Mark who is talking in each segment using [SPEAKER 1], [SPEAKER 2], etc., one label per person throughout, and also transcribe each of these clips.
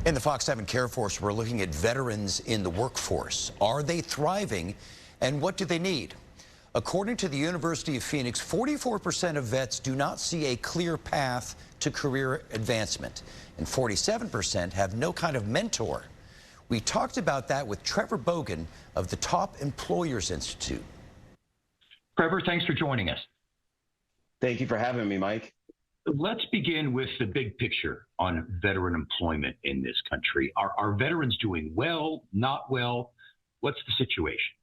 [SPEAKER 1] In the Fox 7 Care Force, we're looking at veterans in the workforce. Are they thriving, and what do they need? According to the University of Phoenix, 44% of vets do not see a clear path to career advancement, and 47% have no kind of mentor. We talked about that with Trevor Bogan of the Top Employers Institute.
[SPEAKER 2] Trevor, thanks for joining us.
[SPEAKER 3] Thank you for having me, Mike.
[SPEAKER 2] Let's begin with the big picture on veteran employment in this country. Are veterans doing well, not well? What's the situation?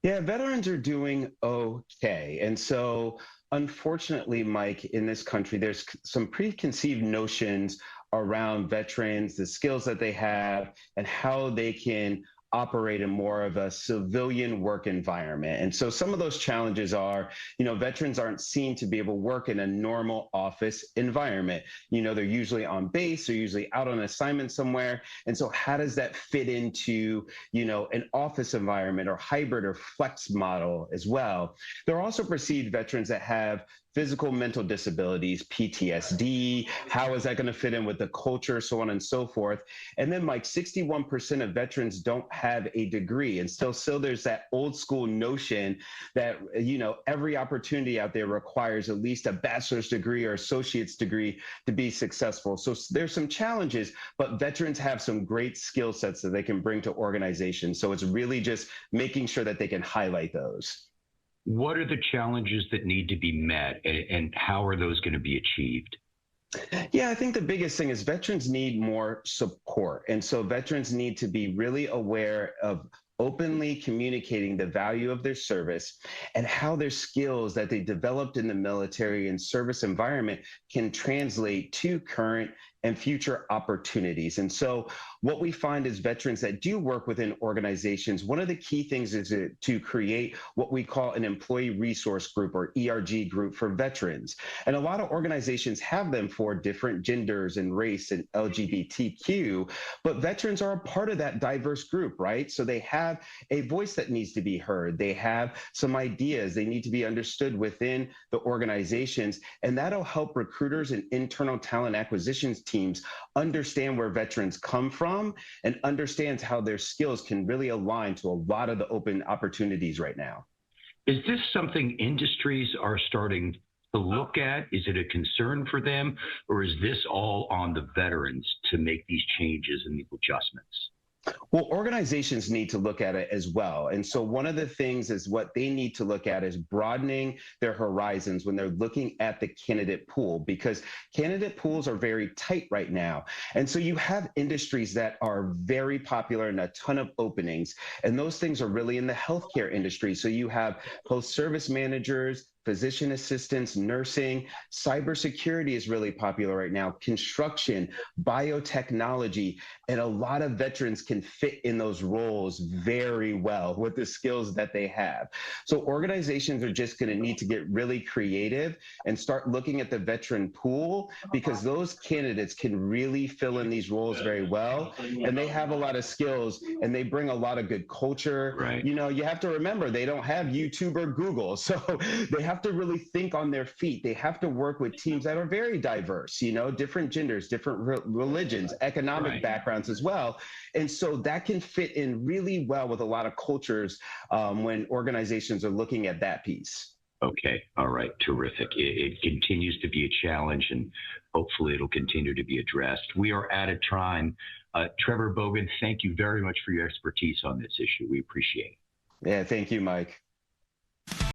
[SPEAKER 3] Yeah, veterans are doing okay. And so, unfortunately, Mike, in this country, there's some preconceived notions around veterans, the skills that they have, and how they can operate in more of a civilian work environment. And so some of those challenges are, veterans aren't seen to be able to work in a normal office environment. They're usually on base, they're usually out on assignment somewhere. And so how does that fit into, an office environment or hybrid or flex model as well? There are also perceived veterans that have physical, mental disabilities, PTSD, how is that going to fit in with the culture, so on and so forth. And then, Mike, 61% of veterans don't have a degree. And still there's that old school notion that, every opportunity out there requires at least a bachelor's degree or associate's degree to be successful. So there's some challenges, but veterans have some great skill sets that they can bring to organizations. So it's really just making sure that they can highlight those.
[SPEAKER 2] What are the challenges that need to be met, and how are those going to be achieved?
[SPEAKER 3] Yeah, I think the biggest thing is veterans need more support. And so veterans need to be really aware of openly communicating the value of their service and how their skills that they developed in the military and service environment can translate to current and future opportunities. And so what we find is veterans that do work within organizations, one of the key things is to create what we call an employee resource group or ERG group for veterans. And a lot of organizations have them for different genders and race and LGBTQ, but veterans are a part of that diverse group, right? So they have a voice that needs to be heard. They have some ideas. They need to be understood within the organizations, and that'll help recruiters and internal talent acquisitions teams understand where veterans come from and understands how their skills can really align to a lot of the open opportunities right now.
[SPEAKER 2] Is this something industries are starting to look at? Is it a concern for them, or is this all on the veterans to make these changes and these adjustments?
[SPEAKER 3] Well, organizations need to look at it as well. And so one of the things is what they need to look at is broadening their horizons when they're looking at the candidate pool, because candidate pools are very tight right now. And so you have industries that are very popular and a ton of openings, and those things are really in the healthcare industry. So you have post-service managers, physician assistants, nursing, cybersecurity is really popular right now, construction, biotechnology, and a lot of veterans can fit in those roles very well with the skills that they have. So organizations are just going to need to get really creative and start looking at the veteran pool, because those candidates can really fill in these roles very well, and they have a lot of skills and they bring a lot of good culture.
[SPEAKER 2] Right.
[SPEAKER 3] You have to remember, they don't have YouTube or Google, so they have to really think on their feet. They have to work with teams that are very diverse, different genders, different religions, economic backgrounds as well. And so that can fit in really well with a lot of cultures when organizations are looking at that piece.
[SPEAKER 2] Okay. All right. Terrific. It continues to be a challenge, and hopefully it'll continue to be addressed. We are out of time. Trevor Bogan, thank you very much for your expertise on this issue. We appreciate it.
[SPEAKER 3] Yeah, thank you, Mike.